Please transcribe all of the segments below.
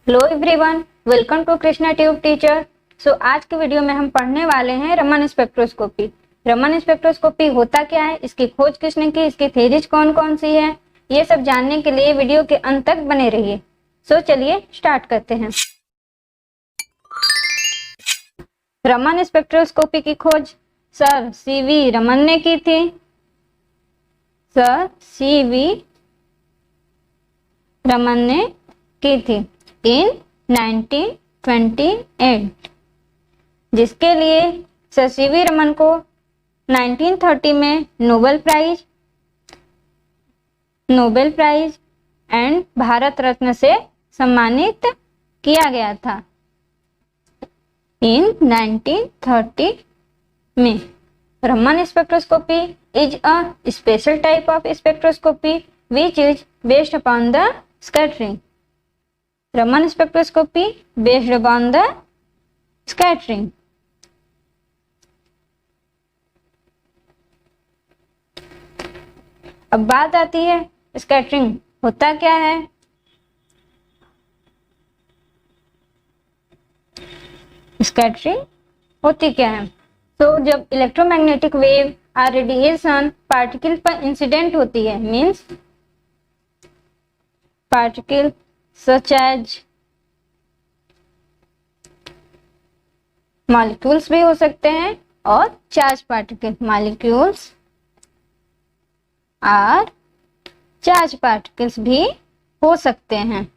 Hello everyone, welcome to Krishna tube teacher. आज के video में हम पढ़ने वाले हैं रमन स्पेक्ट्रोस्कोपी। रमन स्पेक्ट्रोस्कोपी होता क्या है, इसकी खोज किसने की, इसकी थेरीज कौन कौन सी है, ये सब जानने के लिए वीडियो के अंत तक बने रहिए। चलिए स्टार्ट करते हैं। रमन स्पेक्ट्रोस्कोपी की खोज सर सीवी रमन ने की थी। सर सीवी रमन ने की थी इन 1928, जिसके लिए सर सीवी रमन को 1930 में Nobel prize and Bharat Ratna से सम्मानित किया गया था इन 1930 में। Raman spectroscopy is a special type of spectroscopy which is based upon the scattering. Raman spectroscopy based upon the scattering. अब बात आती है स्कैटरिंग होता क्या है। स्कैटरिंग होती क्या है? तो जब इलेक्ट्रोमैग्नेटिक वेव और रेडिएशन पार्टिकल पर इंसिडेंट होती है, means particle such as molecules भी हो सकते हैं और चार्ज पार्टिकल, molecules और चार्ज पार्टिकल्स भी हो सकते हैं।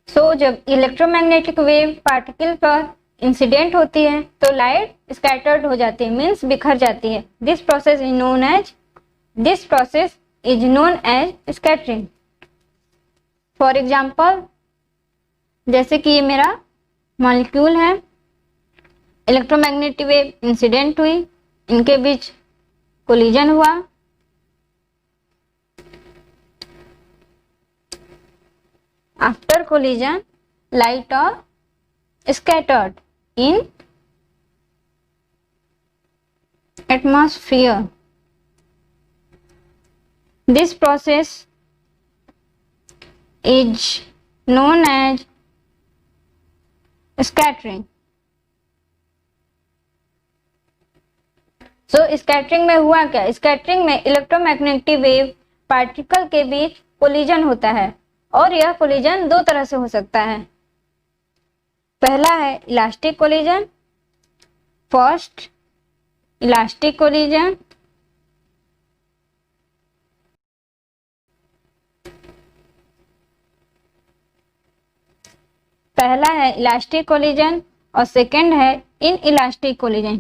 जब इलेक्ट्रोमैग्नेटिक वेव पार्टिकल पर इंसिडेंट होती है तो लाइट स्कैटर्ड हो जाती है, मीन्स बिखर जाती है। This process is known as scattering. For example, जैसे कि ये मेरा मॉलिक्यूल है, इलेक्ट्रोमैग्नेटिक वेव इंसिडेंट हुई, इनके बीच कोलिजन हुआ, आफ्टर कोलिजन लाइट और scattered in atmosphere. This process is known as scattering. Scattering में हुआ क्या? स्कैटरिंग में इलेक्ट्रोमैग्नेटिक वेव पार्टिकल के बीच कोलिजन होता है और यह कोलिजन दो तरह से हो सकता है। पहला है elastic collision, first elastic collision. पहला है इलास्टिक कोलिजन और सेकंड है इन इलास्टिक कोलिजन।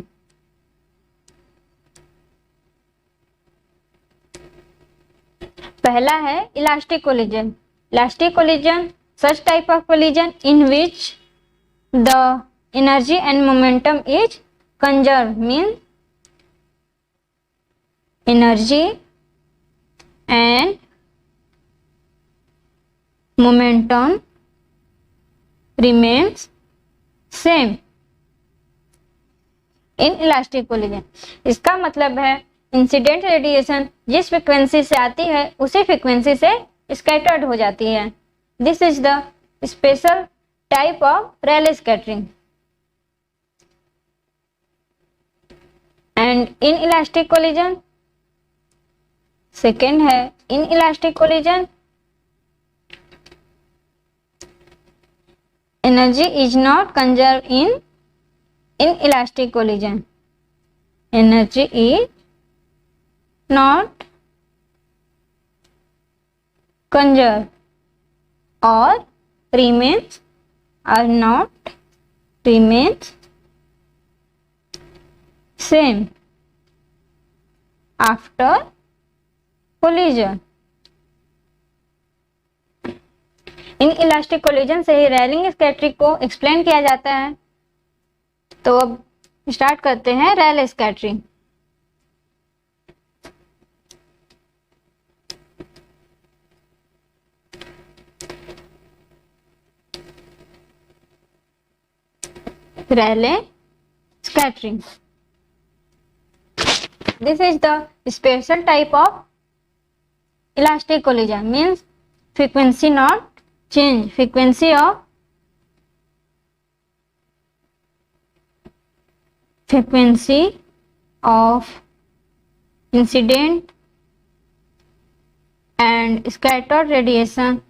पहला है elastic collision. Elastic collision such type of collision in which the energy and momentum is conserved, means energy and momentum remains same in elastic collision. इसका मतलब है incident radiation जिस frequency से आती है उसी फ्रीक्वेंसी से स्कैटर्ड हो जाती है। This is the special type of Rayleigh scattering. And in elastic collision, second है in elastic collision, energy is not conserved in inelastic collision. Energy is not conserved or remains same after collision. इन elastic collision से ही रैलिंग scattering को explain किया जाता है। तो अब स्टार्ट करते हैं Rayleigh scattering. Rayleigh scattering, this is the special type of elastic collision, means frequency not change, frequency of incident and scattered radiation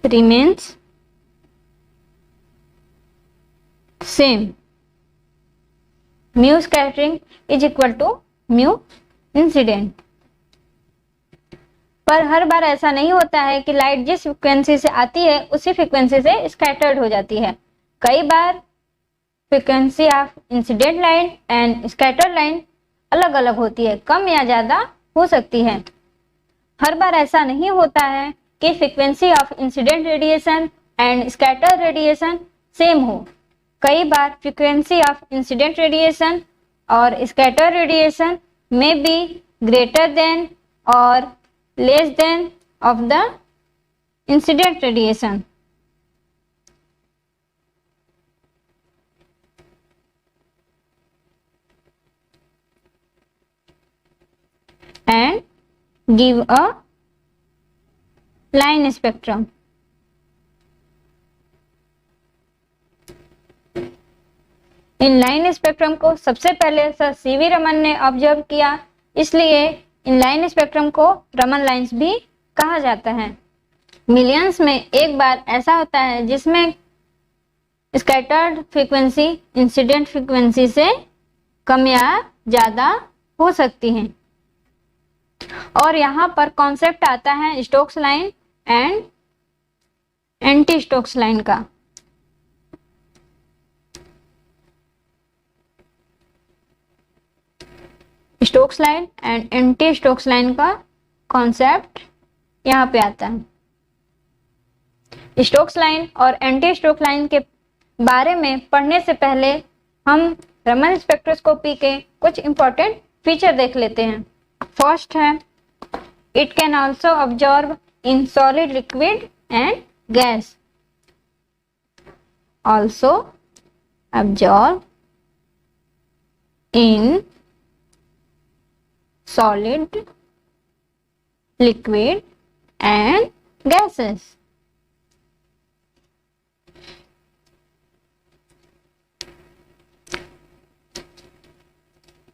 remains same. Mu scattering is equal to mu incident. पर हर बार ऐसा नहीं होता है कि light जिस frequency से आती है उसी फ्रिक्वेंसी से स्कैटर्ड हो जाती है। कई बार frequency of incident line and scattered line अलग अलग होती है, कम या ज्यादा हो सकती है। हर बार ऐसा नहीं होता है कि frequency of incident radiation and scattered radiation same हो। कई बार फ्रीक्वेंसी ऑफ इंसिडेंट रेडिएशन और स्कैटर रेडिएशन में बी ग्रेटर देन और less than of the incident radiation. and give a line spectrum. In line spectrum को सबसे पहले sir CV Raman ने observe किया, इसलिए इन लाइन स्पेक्ट्रम को रमन लाइंस भी कहा जाता है। मिलियंस में एक बार ऐसा होता है जिसमें स्कैटर्ड फ्रीक्वेंसी इंसिडेंट फ्रीक्वेंसी से कम या ज्यादा हो सकती है। और यहाँ पर कॉन्सेप्ट आता है Stokes line and anti Stokes line का। Stokes line and anti Stokes line का कॉन्सेप्ट यहाँ पे आता है। स्टोक्स लाइन और एंटी स्टोक्स लाइन के बारे में पढ़ने से पहले हम रमन स्पेक्ट्रोस्कोपी के कुछ इंपॉर्टेंट फीचर देख लेते हैं। फर्स्ट है, it can also observe in solid, liquid and gas. Also observe in solid, liquid and gases.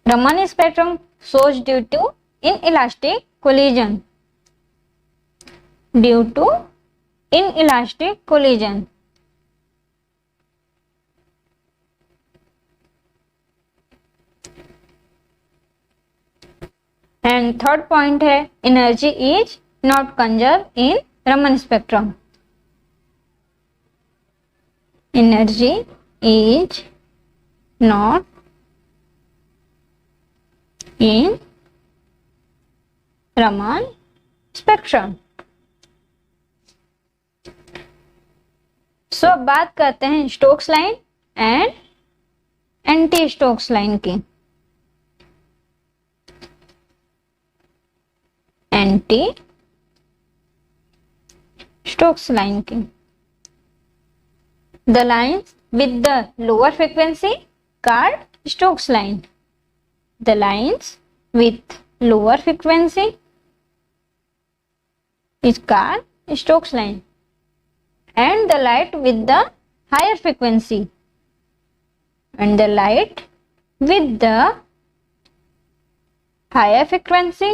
Raman spectrum shows due to inelastic collision. Due to inelastic collision. And third point है, energy is not conserve in Raman spectrum. Energy is not in Raman spectrum. So अब बात करते हैं Stokes line and anti Stokes line की। Anti Stokes line की, the lines with the lower frequency called Stokes line. The lines with lower frequency is called Stokes line and the light with the higher frequency and the light with the higher frequency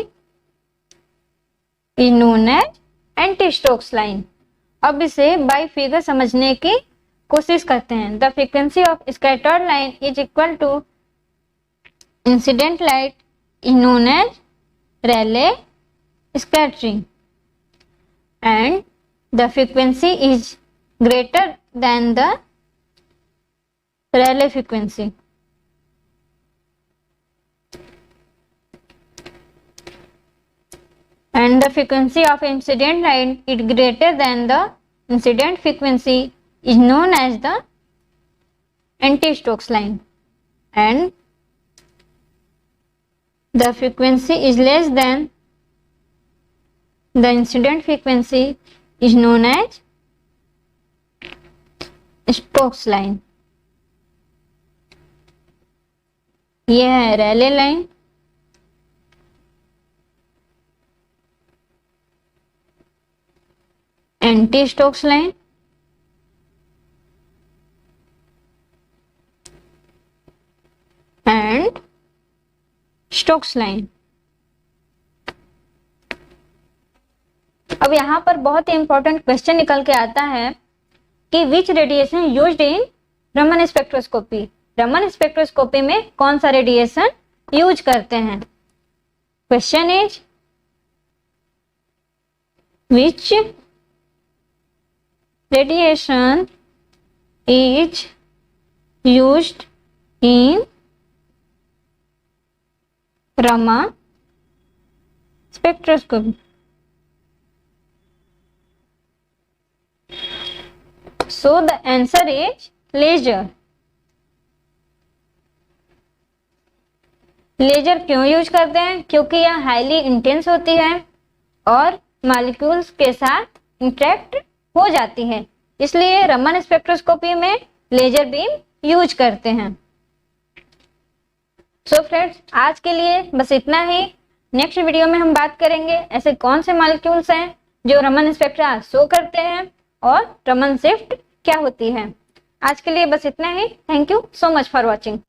is known as anti-Stokes line। अब इसे bye figure समझने की कोशिश करते हैं। The frequency of scattered line is equal to incident light is known as Rayleigh scattering and the frequency is greater than the Rayleigh frequency. And the frequency of incident light is greater than the incident frequency is known as the anti-Stokes line. And the frequency is less than the incident frequency is known as Stokes line। यह है Rayleigh line anti Stokes line, and Stokes line. अब यहाँ पर बहुत ही important question निकल के आता है कि which radiation used in Raman spectroscopy. Raman spectroscopy में कौन सा रेडिएशन यूज करते हैं? Question is which radiation is used in Raman spectroscopy. So the answer is laser. Laser क्यों यूज करते हैं? क्योंकि यह हाईली इंटेंस होती है और मॉलिक्यूल्स के साथ इंटरेक्ट हो जाती है, इसलिए रमन स्पेक्ट्रोस्कोपी में लेजर बीम यूज करते हैं। सो फ्रेंड्स, आज के लिए बस इतना ही। नेक्स्ट वीडियो में हम बात करेंगे ऐसे कौन से मॉलिक्यूल्स हैं जो रमन स्पेक्ट्रा शो करते हैं और रमन शिफ्ट क्या होती है। आज के लिए बस इतना ही। Thank you so much for watching.